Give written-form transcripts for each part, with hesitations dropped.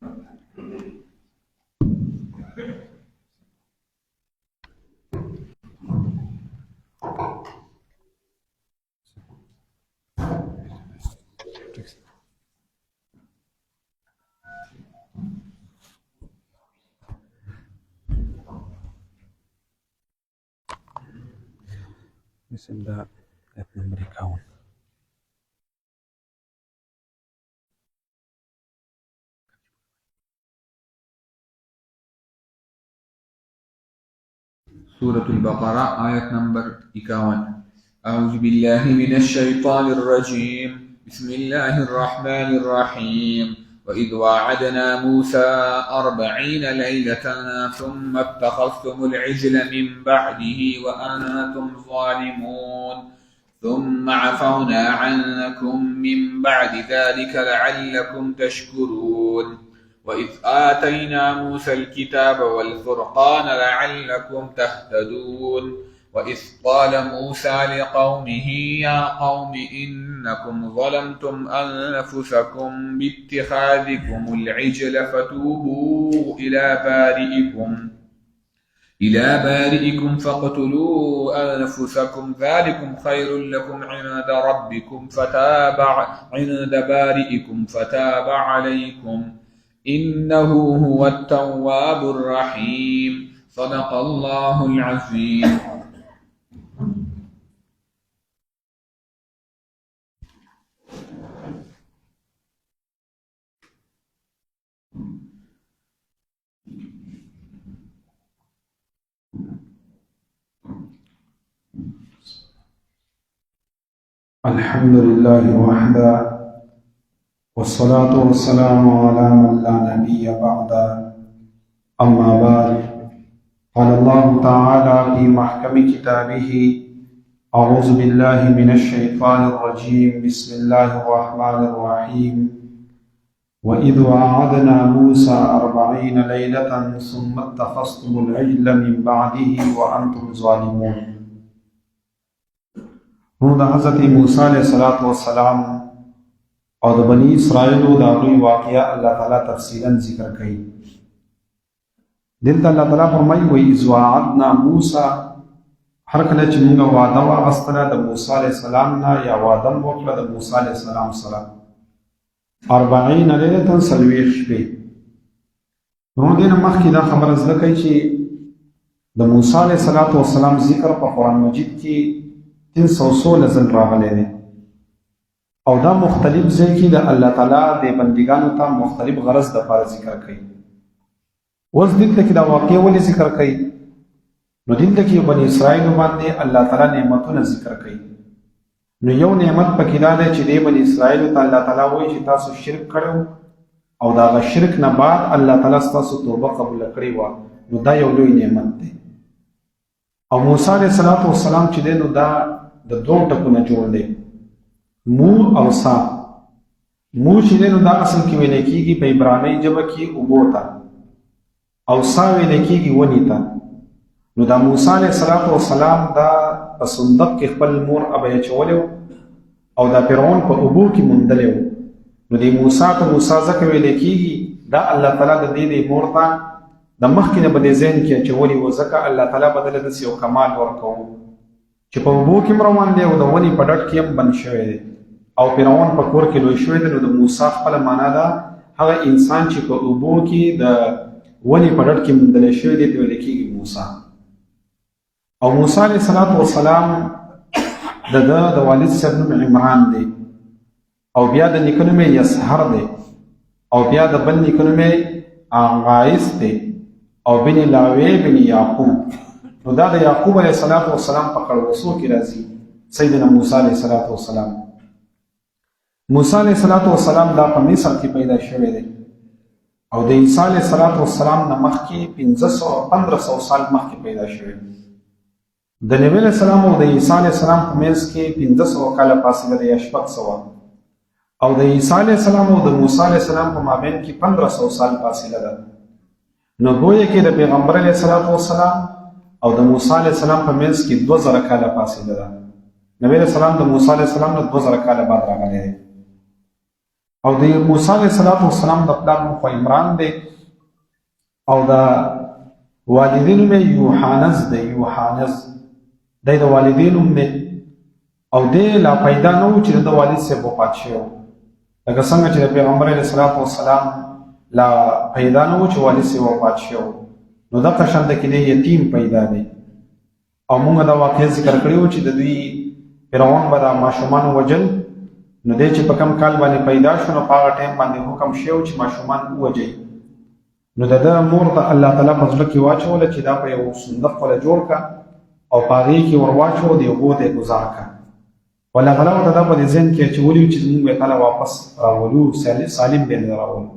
بسم الله آية نمبر 51. سورة البقرة آية نمبر 51. أعوذ بالله من الشيطان الرجيم. بسم الله الرحمن الرحيم. وإذ وعدنا موسى 40 ليلة ثم اتخذتم العجل من بعده وأنتم ظالمون ثم عفونا عنكم من بعد ذلك لعلكم تشكرون. وإذ آتينا موسى الكتاب والفرقان لعلكم تهتدون. وإذ قال موسى لقومه يا قوم إنكم ظلمتم أنفسكم باتخاذكم العجل فتوبوا إلى بارئكم فاقتلوا أنفسكم ذلكم خير لكم عند ربكم عند بارئكم فتاب عليكم إنه هو التواب الرحيم. صدق الله العظيم. الحمد لله وحده والصلاة والسلام على من لا نبي بعده أما بعد قال الله تعالى في محكم كتابه أعوذ بالله من الشيطان الرجيم بسم الله الرحمن الرحيم وإذ وعدنا موسى 40 ليلة ثم اتخذتم العجل من بعده وأنتم ظالمون. نو د حضرت موسی علیہ السلام او د بنی اسرائیلو د هغوی واقعه الله تعالی تفصیلا ذکر کوي. دلته الله تعالی فرمایي وإذ وعدنا موسی، هر کله چې موږ وعده واخیستله د موسی علیه السلام نه یا وعده مو وکړه د موسی علیه السلام سره 40 لیلة 40 شپې. نو دې نه مخکې دا خبره زده کوي چې د موسی علیه السلام ذکر په قرآن مجید کې 316 ځل راغلی دی او دا مختلف ځای کې د الله تعالی د بندګانو ته مختلف غرض دپاره ذکر کوي. اوس دلته کې دا واقع ولې ذکر کوي؟ نو دلته کې بني اسرائیل باندې الله تعالی نعمتونه ذکر کوي. نو یو نعمت پکې دا دی چې د بني اسرائیل ته الله تعالی وایي چې تاسو شرک کړو او دا غ شرک نه بعد الله تعالی ستاسو توبه قبول کړې وه، نو دا یو لوی نعمت دی. او موسی علیه السلام چې دی نو دا د دوه ټکونه جوړ دی، مو او سا. مو چې دی نو دا اصل کې ویل کېږي په عبرانۍ ژبه کې اوبو ته، او سا ویل کېږي ونې ته. نو دا موسی علیه السلام دا په صندوق کې خپل مور ابی اچولی او دا فرعون په اوبو کې موندلی و. نو د موسی ته موسی ځکه ویل کېږي دا الله تعالی د دې مور ته د مخکې نه به د ذهن کې اچولی و، ځکه الله تعالی به دله داسې یو کمال ورکوو چې په اوبو کې هم روان دی او د ونې په ډډ کې هم بند شوی دی او فرعون په کور کې لوی شوی دی. نو د موسی خپله معنا ده هغه انسان چې په اوبو کې د ونې په ډډ کې موندلی شوی دی ته ویل کېږي موسی. او موسی علیه السلام د ده د والد صاحب نوم عمران دی او بیا د نیکه نوم یې یسحر دی او بیا د بل نیکه نوم یې غایث دی او بن لاوی بن یعقوب. نو دا د یعقوب علیه السلام په قړوسو کې راځي سیدنا موسی علیه السلام. موسی علیه السلام دا په مصر کې پیدا شوی دی او د عیسی علیه السلام نه مخکې 1500 سال مخکې پیدا شوی. د نبی علیه السلام او د عیسی علیه السلام په منځ کې 1500 کاله فاصله ده یا 600 او د عیسی علیه السلام او د موسی علیه السلام په مابین کې 1500 سال فاصله ده. نو گویا کې د پیغمبر علیه السلام او د موسی علیه السلام په منځ کې 2000 کاله فاصله ده. نبی علیه السلام د موسی علیه السلام نه 2000 کاله بعد راغلی دی. او د موسی علیه السلام د پلار نوم خو عمران دی او د والدینو مې یوحانز دی. یوحانز دی د والدینو دی او دی لا پیدا نه و چې د والد صاحب وفات شوی و. لکه څنګه چې د پیغمبر علیه السلام لا پیدا نه و چې والد صاحب وفات شوی و، نو دغه شان د کې دی یتیم پیدا دی. او موږ دا واقع ذکر کړی و چې د دوی فرعون به دا ماشومان وجل، نو دی چې په کم کال باندې پیدا شو نو په هغه ټایم باندې حکم شوی چې ماشومان ووجئ. نو د ده مور ته الله تعالی په زړه کې واچوله چې دا په یو صندوق وله جوړ کا او په هغې کې ور واچوه، د اوبو ته یې ګزار کا. الله تعالی ورته دا په دې ذهن کې اچولي چې موږ یې تعالی واپس راولو، سالم به یې راولو.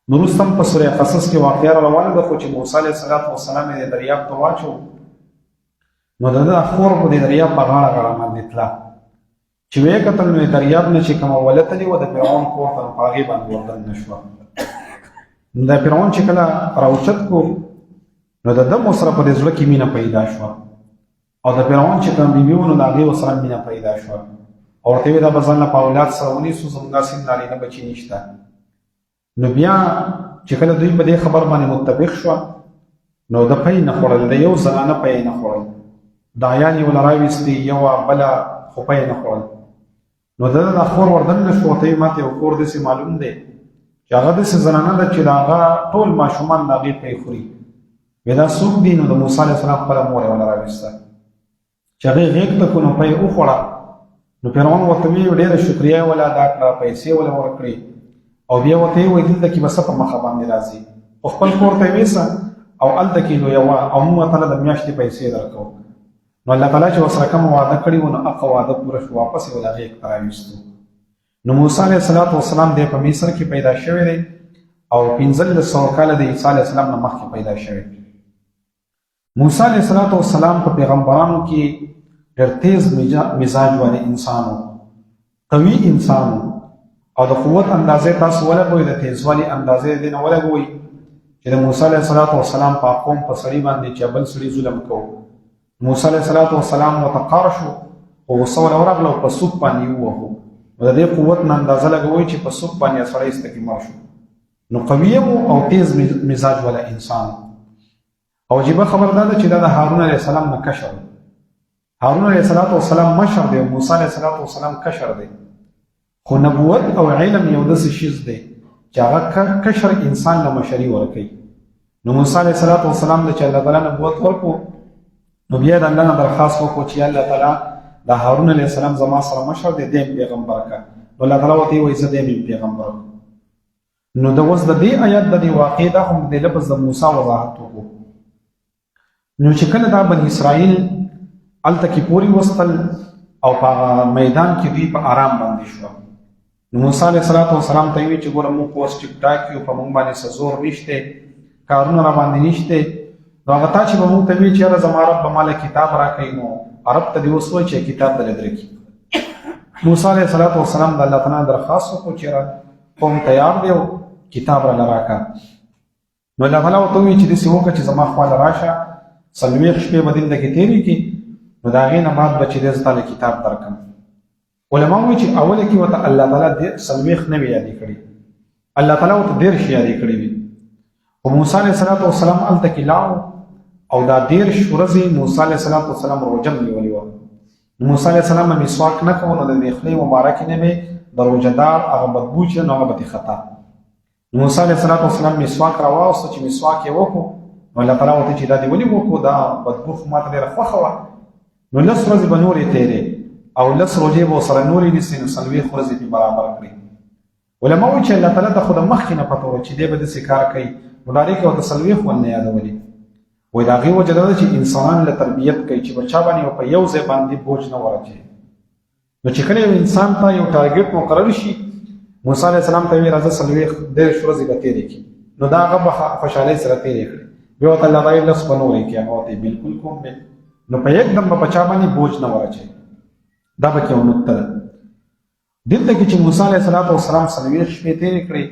نو وروسته هم په سوره قصص کې واقعه را روانه ده، خو چې موسی علیه السلام یې دریاب ته واچو، نو د ده خور په دې دریاب په غاړه باندې تله. چې ویې کتل نو دریاب نه چې کومه ولتلې وه د فرعون کور ته، په هغې باندې وردن شوه. نو د فرعون چې کله راوچت کو، نو د ده مو سره په دې زړه کې مینه پیدا شوه، او د فرعون چې کوم بیبي و نو د هغې ورسره مینه پیدا شوه، او ورته ویې دا به ځان له په اولاد سره ونیسو، زموږ داسې نارینه بچي نشته. نو بیا چې کله دوی په دې خبر باندې متفق شوه، نو د پی نه خوړل، د یو زنانه پی نه خوړل، د عیال یې ول راویستې، یوه بله خو پی نه خوړل. نو د ده دا خور وردن نه شو، ورته یې ما ته یو کور داسې معلوم دی چې هغه داسې زنانه ده چې د هغه ټول ماشومان د هغې پی خوري. بیا دا څوک دي؟ نو د موسی علیه السلام خپله مور یې ول راویسته چې هغې غېږ ته کړو، نو پی یې وخوړه. نو فرعون ورته ویې ډېره شکریه یې ول ادا کړه، پیسې ول ورکړې، او بیا ورته یې وویل دلته کې به څه په مخه باندې راځي، خو خپل کور ته یې ویسه او هلته کې لویوه، او موږ تعالی د میاشتې پیسې درکوو. نو الله تعالی چې ورسره کومه وعده کړې وه، نو هغه وعده پوره شو، واپس یې ول هغې ته راویستو. نو موسی علیه السلام دی په مصر کې پیدا شوی دی، او 1500 کاله د عیسی علیه السلام نه مخکې پیدا شوی. موسی علیه السلام په پیغمبرانو کې ډېر تیز مزاج والی انسان و، قوي انسان و، او د قوت اندازې تاسو ولګوئ، د تیزوالي اندازې دې نه ولګوئ چې د موسی علیه السلام په قوم په سړي باندې چې بل سړي ظلم کوو. موسی علیه السلام ورته قار شو، خو غصه ورله ورغله او په سوک باندې یې ووهو. نو د دې قوت نه اندازه لګوئ چې په سوک باندې سړی استکې مړ شو. نو قوي او تیز مزاج والا انسان. او عجیبه خبر دا ده چې دا د هارون علیه السلام نه کشر دی. هارون علیه السلام مشر دی او موسی علیه السلام کشر دی، خو نبوت او علم یو داسې شیز دی چې هغه کشر انسان له مشري ورکوي. نو موسی علیه السلام د چې الله تعالی نبوت ورکړو، نو بیا د الله نه درخواست وکړو چې الله تعالی د هارون علیه السلام زما سره مشر دی، دی م پیغمبر که. نو الله تعالی ورته وایي زه دی م پیغمبر کړم. نو د اوس د دې آیات د دې واقع دا هم د لفظ د موسی وضاحت وکړو. نو چې کله دا بني اسرائیل هلته کې پورې وستل او په میدان کې دوی په آرام باندې شوه، نو موسی علیه السلام ته یې وویل چې ګوره موږ خو اوس ټیکټاک یو، په موږ باندې څه زور نشته، کارونه را باندې نشته. نو هغه تا چې به موږ ته ویل چې یاره زما رب به ما له کتاب راکوي، نو عرب ته دې اوس وایي چې کتاب دله درکړي. موسی علیه السلام د الله تعالی درخواست وکړو چې یاره قوم تیار دی او کتاب راله راکړه. نو الله تعالی ورته وویل چې داسې وکړه چې زما خواله راشه، 40 شپې به دلته کې تېرې کړي، نو د هغې نه بعد به چې دی زه تاله کتاب درکړم. علما وایي چې اوله کې ورته الله تعالی 40 نه وي یادې کړي، الله تعالی ورته 13 یادې کړي وي. خو موسی علیه السلام هلته کې لاړو او دا 13 ورځې موسی علیه السلام روژه نیولې وه. نو موسی علیه السلام به مسواک نه کوو، نو د دې خولې مبارکې نه به د روژهدار هغه بدبو چې نو هغه به خطا. نو موسی علیه السلام مسواک راواغوسته، چې مسواک یې وکړو، نو الله تعالی ورته چې دا دې ولې وکړو، دا بدبو خو ماته ډېره خوښه وه. نو 10 ورځې به نورې تېرې او 10 روژې به ورسره نورې نیسي، نو 40 ورځې دې برابر کړي. علما وایي چې الله تعالی ته خو د مخکې نه پته وه چې دی به داسې کار کوي، نو د هغې کې ورته 40 ونه یادولې. وایي د هغې وجه دا ده چې انسانان له تربیت کوي چې بچا باندې په یو ځای باندې بوج نه ورچوي. نو چې کله یو انسان ته یو ټارګېټ مقرر شي، موسی علیه السلام ته یې راځه 40 ورځې به تېرې کړي، نو دا هغه به خوشحالۍ سره تېرې کړي. بیا ورته الله تعالی 10 به نورې کړي، هغه ورته بلکل کوم دی، نو په یک دم به بچا باندې بوج نه ورچوي. دا به کې یو نکته ده. دلته کې چې موسی علیه السلام 40 شپې تېرې کړې،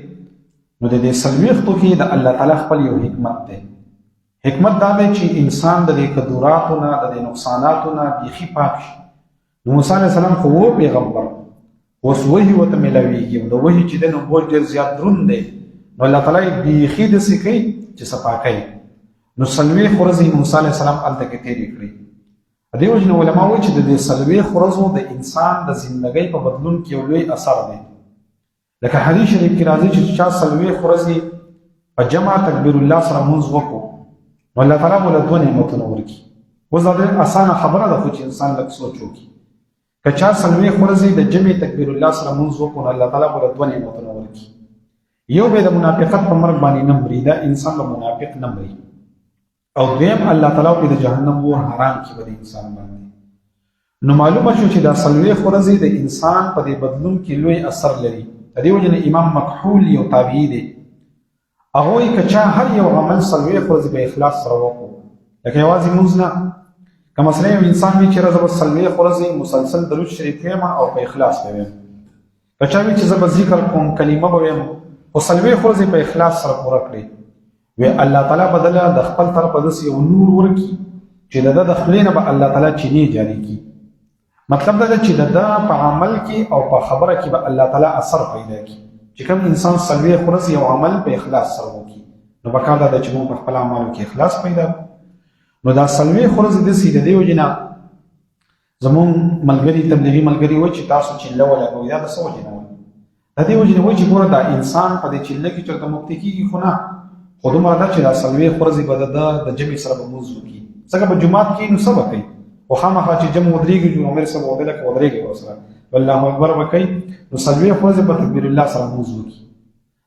نو د دې 40 کې د الله تعالی خپل یو حکمت دی. حکمت دا دی چې انسان د دې کدوراتو نه، د دې نقصاناتو نه بیخي پاک شي. نو موسی علیه السلام خو و پیغمبر، اوس وحي ورته میلاویږي او د وحي چې دی نو بوج ډېر زیات دروند دی نو الله تعالی یې بیخي داسې کوي چې صفا کوي نو 40 ورځې موسی علیه السلام هلته کې تېرې کړې په دې وجې نه علما وایي چې د دې 40 ورځو د انسان د زندګۍ په بدلون کې یو لوی اثر دی لکه حدیث شریف کې راځي چې چا 40 ورځې په جمع تکبیر الله سره مونځ وکړو نو الله تعالی به له 2 نعمتونه ورکړي اوس دا ډېره اسانه خبره ده خو چې انسان لږ سوچ وکړي که چا 40 ورځې د جمع تکبیر الله سره مونځ وکړو نو الله تعالی به له 2 نعمتونه ورکړي یو به د منافقت په مرګ باندې نه مري دا انسان به منافق نه مري او دویم الله تعالی په د جهنم اور حرام کې به د انسان باندې نو معلومه شو چې دا 40 ورځې د انسان په دې بدلون کې لوی اثر لري د دې وجه نه امام مکحول یو تابعی دی هغه وایي که چا هر یو عمل 40 ورځې په اخلاص سره وکړو لکه یوازې مونځ نه که مثلا یو انسان وي چې زه به 40 ورځې مسلسل درود شریف وایم او په اخلاص به وایم که چا وي چې زه به ذکر کوم کلمه به وایم خو 40 ورځې په اخلاص سره پوره کړي وی الله تعالی بدله د خپل طرفه داسې یو نور ورکړي چې د ده د خولې نه به الله تعالی چینې جاري کړي مطلب دا ده چې د ده په عمل کې او په خبره کې به الله تعالی اثر پیدا کړي چې کوم انسان 40 ورځې یو عمل په اخلاص سره وکړي نو پکار دا ده چې موږ په خپل اعمالو کې اخلاص پیدا کړو نو دا 40 ورځې داسې د دې وجې نه زمونږ ملګري تبلیغي ملګري وایي چې تاسو چله ولګوئ دا د څه وجې نه د دې وجې نه وایي چې ګوره دا انسان په دې چله کې چېرته مفتي کېږي خو نه خو دومره ده چې دا 40 ورځې به د جمع سره به مونځ وکړي ځکه په جومات کې نو څه به کوي خو خامخا چې جمع ودرېږي جو عمر صاحب ودرېږي که ودرېږي ورسره الله اکبر به کوي نو 40 ورځې به تکبیر الله سره مونځ وکړي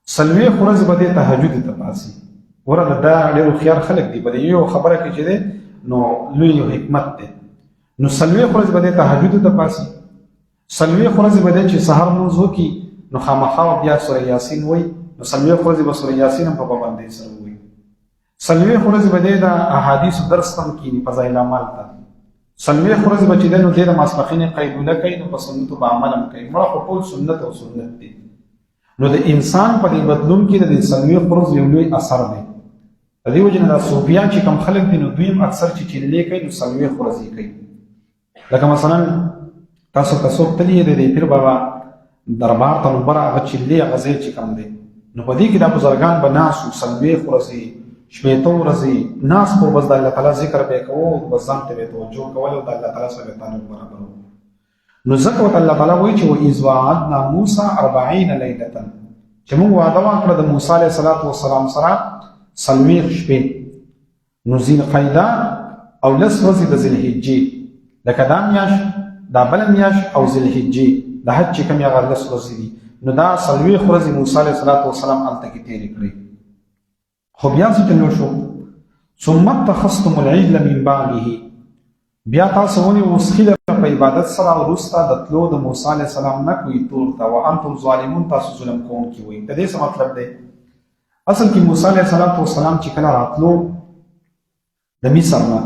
40 ورځې به دې تهجد ته پاسي ګوره دا ډېر هوښیار خلک دي په دې یو خبره کې چې دی نو لوی یو حکمت دی نو 40 ورځې به دې تهجد ته پاسي 40 ورځې به دې چې سهار مونځ وکړي نو خامخا بیا سوره یاسین وایي نو 40 ورځې به سوره یاسین هم په پابندۍ سره وایي 40 ورځې به دې د احادیثو درس هم کینی فضایل اعمال ته 40 ورځې به چې دی نو دې د ماسپښین قیلوله کوي نو په سنتو به عمل هم کوي مړه خو ټول سنت او سنت دی نو د انسان په دې بدلون کې د 40 ورځو یو لوی اثر دی د دې وجې نه دا صوفیان چې کوم خلک دي نو دوی هم اکثر چې چلې کوي نو 40 ورځې کوي لکه مثلا تاسو څوک تللی دی د پیر بابا دربار ته نو بره هغه چلې هغه ځای چې کوم دی نو په دې کې دا بزرګان به ناست وو 40 ورځې 80 ورځې ناست وو بس د الله تعالی ذکر به یې کوو بس ځان ته به یې توجه کول او د الله تعالی سره به تعلق برابر وو نو ځکه ورته الله تعالی وایي چې وإذ وعدنا موسی 40 لیلة چې موږ وعده وکړه د موسی علیه السلام سره 40 شپې نو ذوالقعده او 10 ورځې د ذوالحجې لکه دا میاشت دا بله میاشت او ذوالحجې د حج چې کوم هغه 10 ورځې دي نو دا 40 ورځې موسی علیه السلام هلته کې تېرې کړې خو بیا څه چلو شو ثم اتخذتم العجل من بعده بیا تاسو ونیو خیله په عبادت سره وروسته د تلو د موسی علیه السلام نه کوي تور ته وانتم ظالمون تاسو ظلم کوونکي وئ د دې څه مطلب دی اصل کې موسی علیه السلام چې کله راتلو د مصر نه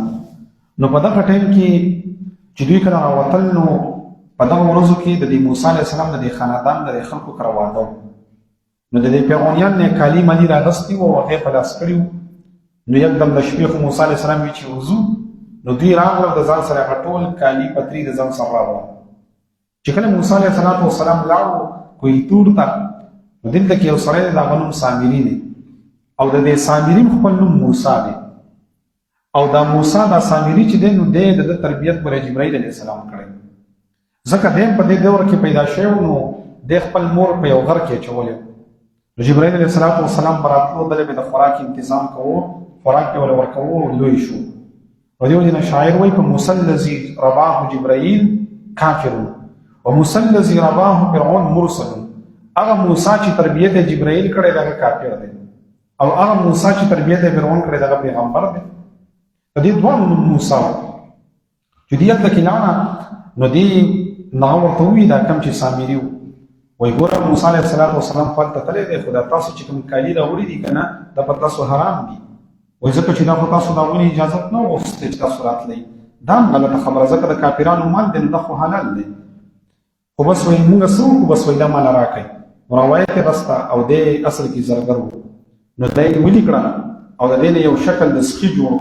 نو په دغه ټایم کې چې دوی کله راوتل نو په دغه ورځو کې د موسی علیه السلام د خاندان د خلکو کره واده نو د پیغمبران نه کالی مالی راغستې وو هغه په لاس کړي نو یکدم د شپې خو موسی علیه السلام وی چې وضو نو دوی راغلل د ځان سره غټول کالی پتری د ځان سره راوړل چې کله موسی علیه السلام لاړو کوی تور ته نو دلته کې یو سړی د غنوم سامری دی او د دې سامری خپل نوم موسی دی او دا موسی دا سامری چې دی نو د تربیت پر جبرائیل علیه السلام کړی ځکه دیم په دې دور کې پیدا شوی نو د خپل مور په یو غر کې چولې جبرائیل علیه السلام براتلو دلته د خوراک تنظیم کوو خوراک په ورکوو لوی شو او دیو جن شاعر وای په موسی الذی رباه جبرائیل کافر او موسی الذی رباه فرعون مرسل هغه موسی چې تربیت جبرائیل کړی دا کافر دی او هغه موسی چې تربیت فرعون کړی دا پیغمبر دی د دې دوه نوم موسی چې دې د کلامه نو دې نو ورته وی دا کم چې سامری وای ګوره موسی علیه السلام فلته تللی دی خو دا تاسو چې کوم کالي راوړي دي که نه دا په تاسو حرام دي وای ځکه چې دا په تاسو د هغوی اجازت نه وغوښتې چې تاسو راتلئ دا هم غلطه خبره ځکه د کافرانو مال دی نو دا خو حلال دی خو بس وایي مونږ څه وکړو بس وایي دا مال راکئ روایت یې بسته او دی اصل کې زرګر و نو دا یې ولي کړه او د دې نه یو شکل د سخي جوړ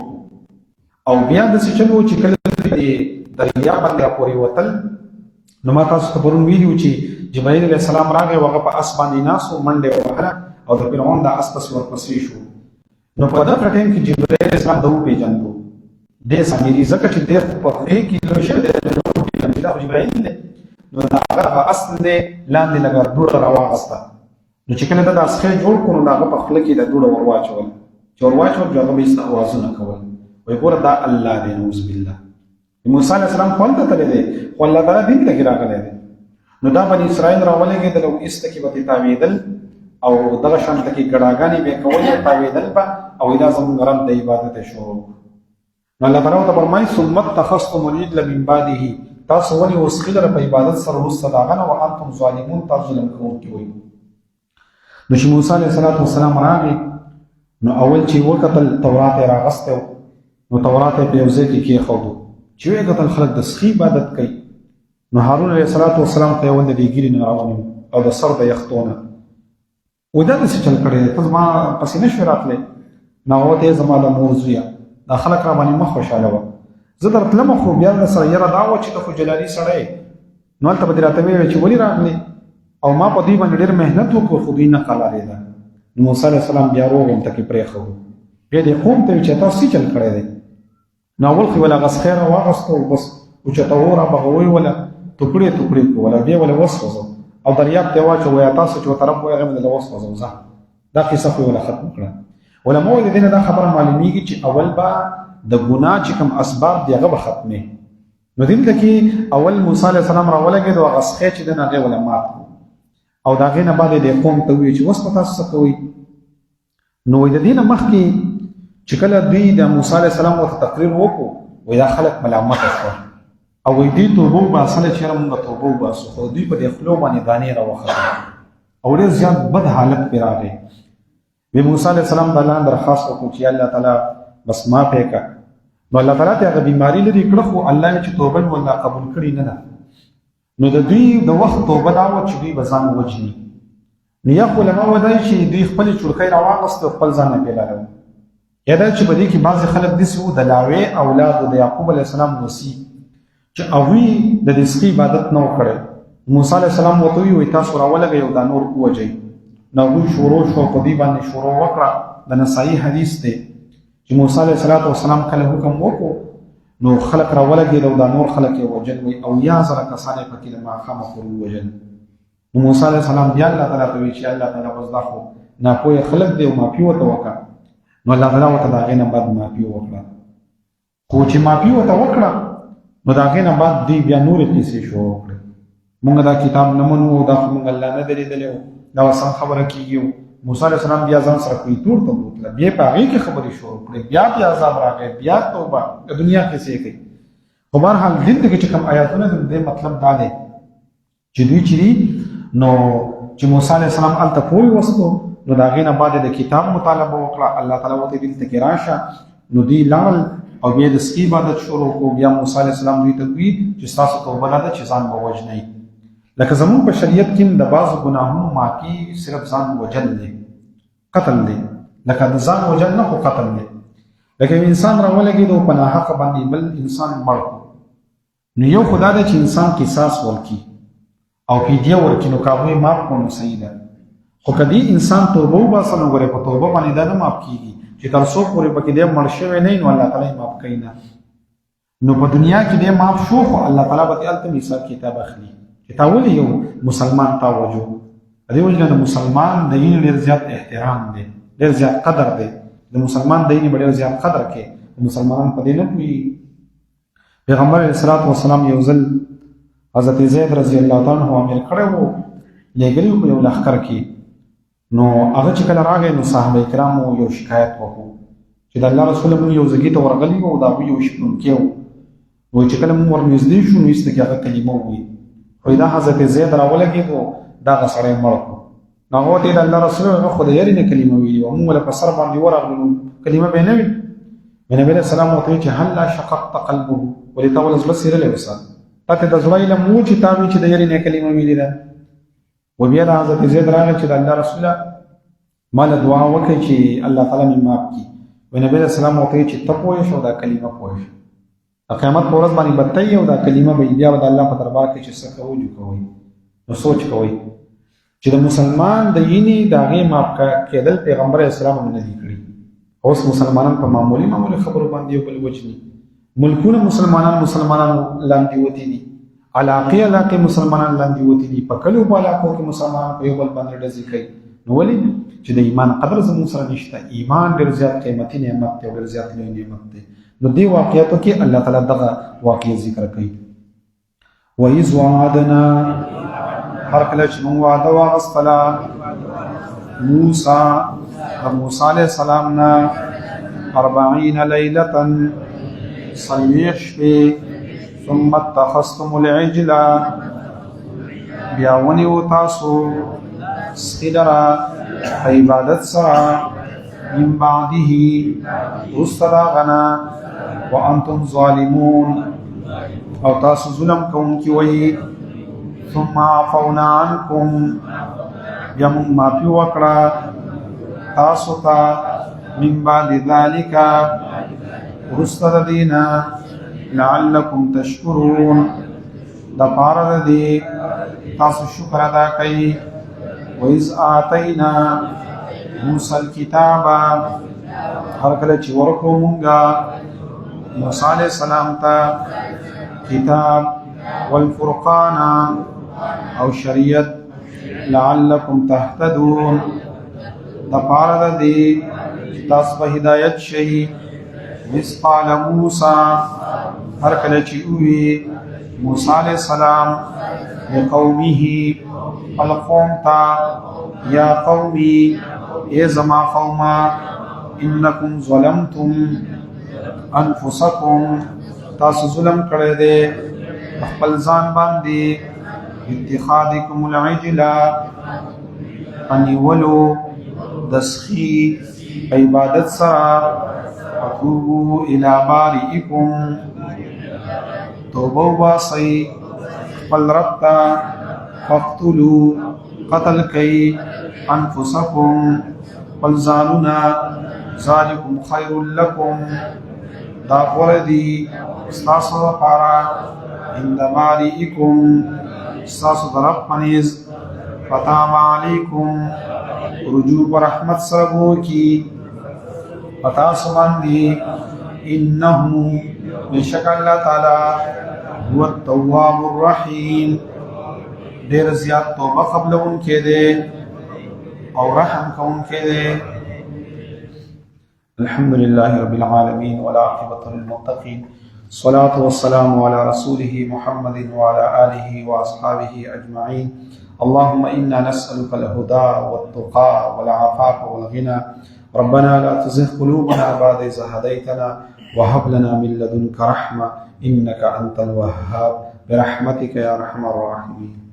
او بیا داسې چل و چې کله د دریا باندې راپورې وتل نو ما تاسو ته پرون ویلو چې جبرائیل علیه السلام راغی او هغه په اس باندې ناسو منډې وهله او د فرعون د اس پسې ورپسې شو. نو په دغه ټایم کې جبرائیل علیه السلام د وپېژندو ډېر سامري ځکه چې ډېر په خولې کې لوی شوی دی نو وپېژندل دا خو جبرائیل دی. نو د هغه اس دی لاندې لږه دوړه راواغسته. نو چې کله د اسخې جوړ کړو نو د هغه په خوله کې د دوړه ور واچول چې ور واچول بیا هغه به ایسته اوازونه کول وایي ګوره دا الله دی نعوذ بالله. موسی علیه السلام خو هلته تللی دی خو الله تعالی دلته کې راغلی دی. نو دا بني اسرائیل راولېږېدل او ایسته کې به تاوېدل او دغه شانته کې ګډاګانې به یې کولې تاوېدل به او دا زموږ رب د عبادت یې شروع کړو. نو الله تعالی ورته فرمایي ثم اتخذتم العجل من بعده تاسو ولې اوسخي لره په عبادت سره وروسته د هغه نه وانتم ظالمون تاسو ظلم کوونکي وئ. نو چې موسی علیه السلام راغی نو اول چې وکتل تورات یې راغستی نو تورات یې په یو ځای کې کېښودو چې ویې کتل خلک د سخي عبادت کوي. نو هارون علیه السلام ته یې ول د دې ګیرې نه راونیو او د سر د یخته نه وایي دا داسې چل کړی دی ته زما پسې نه شوې راتلی. نو هغه ته یې زما د مور زویه دا خلک را باندې مخ خوشحاله وه زه درتلم خو بیا درسره یره دا وه چې ته خو جلالي سړی نو هلته به دې راته ویې چې ولې راغلې او ما په دوی باندې ډېر محنت وکړو خو دوی نه قلارېده. نو موسی علیه السلام بیا روغ همته کې پرېښودو بیا دې قوم ته وي چې تاسو څه چل کړی دی. نو اول خو یې ول هغه سخی راواغسته او بس اوچته وره به هغه ویوله ټوکړې ټوکړې کړو ولا بیا ولې وسوځو او دریاب ته واچو وایه تاسو چې ورته رب وایي هغه مې دله وسوځو ځه دا قصه خو یې وله ختم کړه. علماء وایي د دې نه دا خبره معلومیږي چې اول به د ګناه چې کوم اسباب دي هغه به ختمې. نو دلته کې اول موسی علیه السلام راولګېد او هغه سخی چې دی نو هغې وله مات او د هغې نه بعد یې دې قوم ته وویل چې اوس په تاسو څه کوئ. نو وایي د دې نه مخکې چې کله دوی د موسی علیه السلام ورته تقریر وکړو وایي دا خلک ملامته شول او وایي دوی توبه وباسله چې یاره مونږ توبه وباسو خو دوی په دې خولو باندې دانې راوختې او ډېر زیات بد حالت پرې راغی. وی موسی علیه السلام د الله درخواست وکړو چې الله تعالی بس معاف یې کړه. نو الله تعالی ته هغه بیماري لرې کړه خو الله یې چې توبه یې والله قبول کړې نه ده. نو د دوی د وخت توبه دا وه چې دوی به ځان ووجني. نو یا خو علما وایي چې دوی خپلې چړکۍ راواغستې او خپل ځان یې پیلاړه یا دا چې په دې کې بعضې خلک داسې وو د لاوې اولادو د یعقوب علیه السلام وصي چې هغوی د دې سخي عبادت نه و کړی. موسی علیه السلام ورته وویل وایي تاسو راولګئ او دا نور ووجئ. نو هغوی شروع شو په دې باندې شروع وکړه. د نسایي حدیث دی چې موسی علیه السلام کله حکم وکړو نو خلک راولګېد او دا نور خلک یې وژل وایي او 1000 کسان یې پکې د ماښامه پورې ووژل. نو موسی علیه السلام بیا الله تعالی ته وایي چې الله تعالی بس دا خو ناپوهه خلک دی او معافي ورته وکړه. نو الله تعالی ورته د هغې نه بعد معافي وکړه. خو چې معافي ورته وکړه نو د هغې نه بعد دوی بیا نورې کیسې شروع کړې. مونږ دا کتاب نه منو دا خو مونږ الله نه دی لیدلی و دا وسم خبره کېږي. موسی علیه السلام بیا ځان سره کویتور ته بوتله بیا په هغې کې خبرې شروع کړې بیا عذاب راغی بیا توبه د دنیا کیسې کوي. خو بهرحال دلته کې چې کوم آیاتونه دي د دې مطلب دا دی چې دوی چې دي نو چې موسی علیه السلام هلته پوه وستو نو د هغې نه بعد د کتاب مطالبه وکړه. الله تعالی ورته دلته کې راشه نو دوی لاړل او بیا د سخي عبادت شروع کړو. بیا موسی علیه السلام دوی ته وویل چې ستاسو توبه نه ده چې ځان به وژنئ. لکه زمونږ په شریعت کې د بعضو ګناهونو معافي صرف ځان وجل دی قتل دی. لکه د ځان وجل نه خو قتل دی. لکه یو انسان راولګېد او په ناحقه باندې بل انسان مړ کړو نو یو خو دا دی چې انسان قصاص ورکړي او فدیه ورکړي نو که هغوی معاف کړو نو صحیح ده. خو که دې انسان توبه وباسه نو ګورې په توبه باندې دا نه معاف کېږي چې تر څو پورې پکې دی مړ شوی نه وي نو الله تعالی یې معاف کوي نه. نو په دنیا کې دی معاف شو خو الله تعالی به دې هلته حساب کتاب اخلي چې تا ولې یو مسلمان تا وجو. د دې وجې نه د مسلمان د وینې ډېر زیات احترام دی ډېر زیات قدر دی. د مسلمان د وینې به ډېر زیات قدر کوي. مسلمانان په دې نه پوهېږي. پیغمبر علیه الصلاة والسلام یو ځل حضرت زید رضی الله تعالی عنه امیر کړی و لېږلي و په یو لښکر کې. نو هغه چې کله راغی نو صحابه کرامو یو شکایت وکړو چې د الله رسول مونږ یو ځګي ته ورغلي وو او د هغوی یو شپونکی و. وایي چې کله مونږ ورنږدې شو نو ایسته کې هغه کلمه وویل. وایي دا حضرت زید راولګېد و دغه سړی مړ کړو. نو هغه ورته د الله رسول هغه خو د یارې نه کلمه ویلې وه مونږ له په سر باندې ورغلو نو کلمه به یې نه وي. نبي علیه السلام ورته وایي چې هلا شققت قلبه ولې تا ولې زړه څیرلی وسه تا ته د زړه علم و چې تا وایي چې د یارې نه کلمه ویلې ده. و بیا د حضرت زید راغی چې د الله رسوله ما له دعا وکړئ چې الله تعالی مې معاف کړي. وایي نبي علیه السلام ورته وایي چې ته پوه شې او دا کلمه پوه شې. قیامت په ورځ باندې بتای او دا کلمه به بیا د الله په دربار کې چې څه کوي نو سوچ کوي چې د مسلمان د یینې د هغې معاف کېدل پیغمبر اسلام هم نه دي کړي. اوس مسلمانان په معمولي خبرو باندې یو بل وجني، ملکونه مسلمانان لاندې وتي دي، علاقې مسلمانان لاندې وتي دي، په کلو په علاقو کې مسلمانان په یو بل باندې ډزې کوي. نو ولې چې د ایمان قدر زموږ سره نشته. ایمان ډېر زیات قیمتي نعمت دی او ډېر زیات لوی نعمت دی. نو دې واقعیتو کې الله تعالی دغه واقعیت ذکر کوي. وَإِذْ وَعَدْنَا هر کله چې موږ وعده واغستله موسی علیه السلام نه 40 لیلة 40 شپې ثم اتخذتم العجل بیا ونیو تاسو سخي لره په عبادت سره من بعده وروسته د هغه نه وانتم ظالمون او تاسو ظلم کوونکي وئ ثم عفونا عنكم بیا موږ معافي وکړه تاسو ته من بعد ذلك وروسته د دې نه لعلكم تشکرون دپاره د دې تاسو شکر ادا کوئ. وَإِذْ آتَيْنَا مُوسَى الْكِتَابَ هر کله چې ورکړو مونږه موسی علیه السلام ته کتاب والفرقان او شریعت لعلکم تهتدون دپاره د دې چې تاسو په هدایت شئ. وَإِذْ قَالَ مُوسَى هر کله چې ووی موسی علیه السلام لقومه القوم تا یا قومی ای زما قوما انکم ظلمتم انفسکم تاسو ظلم کړی دی خپل ځان باندې اتخاذکم العجل انیولو دسخی عبادت سره فتوبوا الى بارئکم توبه وباسئ خپل رب ته فاقتلوا قتل کئ انفسکم خپل ځانونه ذلکم خیر لکم دا غوره دي ستاسو لپاره عند بارئکم ستاسو د رب په نیز فتاب علیکم رجوع په رحمت سره وکړي په تاسو باندې انه بېشک الله تعالی هو التواب الرحیم ډېر زیات توبه قبلونکی دی او رحم کوونکی دی. الحمد لله رب العالمين والعاقبة للمتقين الصلاة والسلام على رسوله محمد وعلى آله وأصحابه أجمعين. اللهم إنا نسألك الهدى والتقى والعفاف والغنى. ربنا لا تزغ قلوبنا بعد إذ هديتنا وهب لنا من لدنك رحمة إنك أنت الوهاب برحمتك يا أرحم الراحمين.